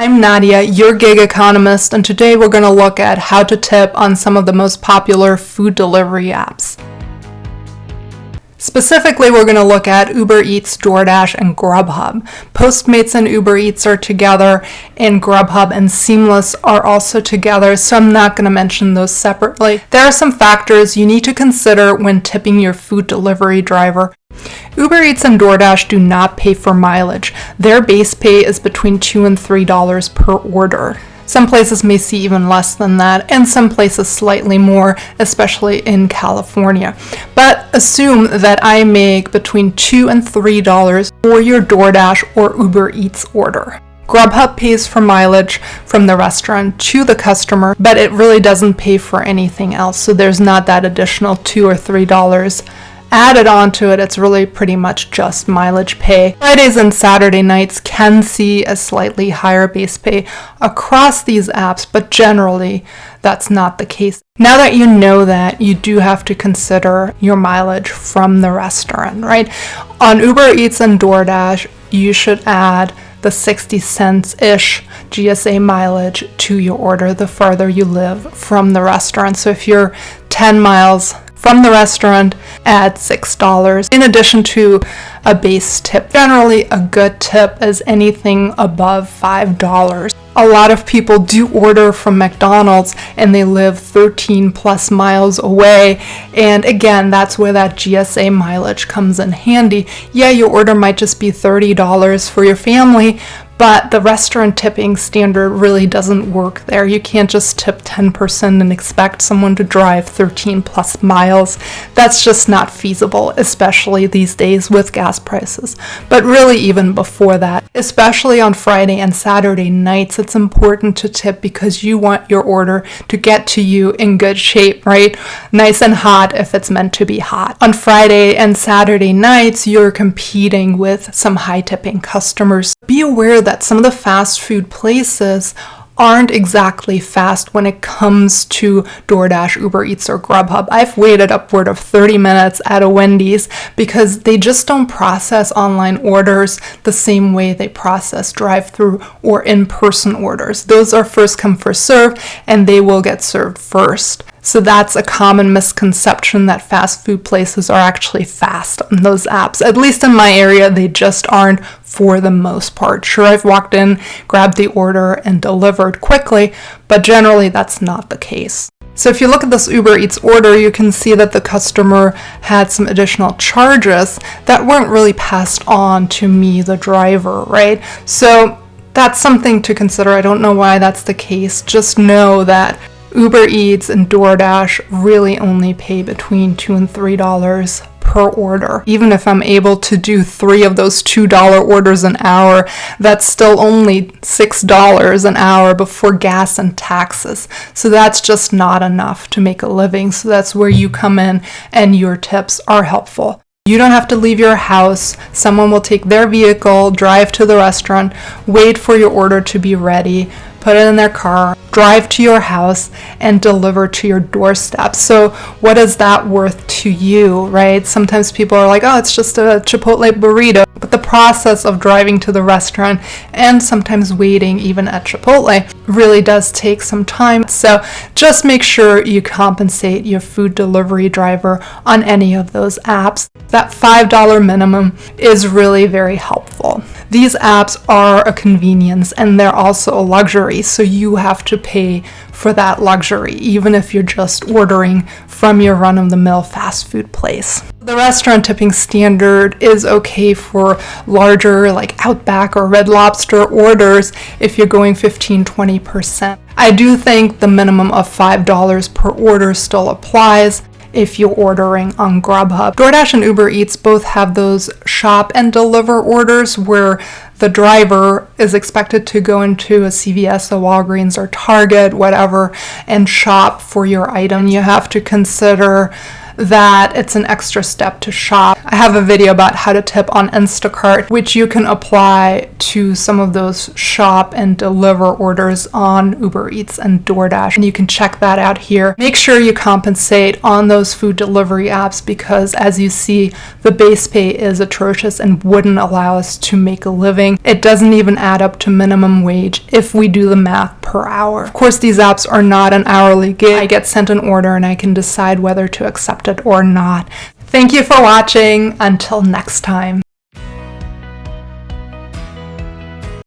I'm Nadia, your gig economist, and today we're going to look at how to tip on some of the most popular food delivery apps. Specifically, we're going to look at UberEats, DoorDash, and Grubhub. Postmates and Uber Eats are together, and Grubhub and Seamless are also together, so I'm not going to mention those separately. There are some factors you need to consider when tipping your food delivery driver. Uber Eats and DoorDash do not pay for mileage. Their base pay is between $2 and $3 per order. Some places may see even less than that, and some places slightly more, especially in California. But assume that I make between $2 and $3 for your DoorDash or Uber Eats order. Grubhub pays for mileage from the restaurant to the customer, but it really doesn't pay for anything else, so there's not that additional $2 or $3 added onto it. It's really pretty much just mileage pay. Fridays and Saturday nights can see a slightly higher base pay across these apps, but generally that's not the case. Now that you know that, you do have to consider your mileage from the restaurant, right? On Uber Eats and DoorDash, you should add the 60 cents-ish GSA mileage to your order the farther you live from the restaurant. So if you're 10 miles from the restaurant, add $6 in addition to a base tip. Generally, a good tip is anything above $5. A lot of people do order from McDonald's and they live 13 plus miles away, and again, that's where that GSA mileage comes in handy. Yeah, your order might just be $30 for your family, but the restaurant tipping standard really doesn't work there. You can't just tip 10% and expect someone to drive 13 plus miles. That's just not feasible, especially these days with gas prices. But really even before that, especially on Friday and Saturday nights, it's important to tip because you want your order to get to you in good shape, right? Nice and hot if it's meant to be hot. On Friday and Saturday nights, you're competing with some high tipping customers. Be aware that some of the fast food places aren't exactly fast when it comes to DoorDash, Uber Eats, or Grubhub. I've waited upward of 30 minutes at a Wendy's because they just don't process online orders the same way they process drive-through or in-person orders. Those are first come, first serve, and they will get served first. So that's a common misconception that fast food places are actually fast on those apps. At least in my area, they just aren't for the most part. Sure, I've walked in, grabbed the order, and delivered quickly, but generally that's not the case. So if you look at this Uber Eats order, you can see that the customer had some additional charges that weren't really passed on to me, the driver, right? So that's something to consider. I don't know why that's the case. Just know that Uber Eats and DoorDash really only pay between $2 and $3 per order. Even if I'm able to do 3 of those $2 orders an hour, that's still only $6 an hour before gas and taxes. So that's just not enough to make a living. So that's where you come in and your tips are helpful. You don't have to leave your house. Someone will take their vehicle, drive to the restaurant, wait for your order to be ready, put it in their car, drive to your house, and deliver to your doorstep. So what is that worth to you, right? Sometimes people are like, oh, it's just a Chipotle burrito. But the process of driving to the restaurant and sometimes waiting even at Chipotle really does take some time. So just make sure you compensate your food delivery driver on any of those apps. That $5 minimum is really very helpful. These apps are a convenience and they're also a luxury, so you have to pay for that luxury, even if you're just ordering from your run-of-the-mill fast food place. The restaurant tipping standard is okay for larger like Outback or Red Lobster orders if you're going 15-20%. I do think the minimum of $5 per order still applies if you're ordering on Grubhub. DoorDash and Uber Eats both have those shop and deliver orders where the driver is expected to go into a CVS, a Walgreens, or Target, whatever, and shop for your item. You have to consider that it's an extra step to shop. I have a video about how to tip on Instacart, which you can apply to some of those shop and deliver orders on Uber Eats and DoorDash, and you can check that out here. Make sure you compensate on those food delivery apps because, as you see, the base pay is atrocious and wouldn't allow us to make a living. It doesn't even add up to minimum wage if we do the math per hour. Of course, these apps are not an hourly gig. I get sent an order and I can decide whether to accept it or not. Thank you for watching. Until next time.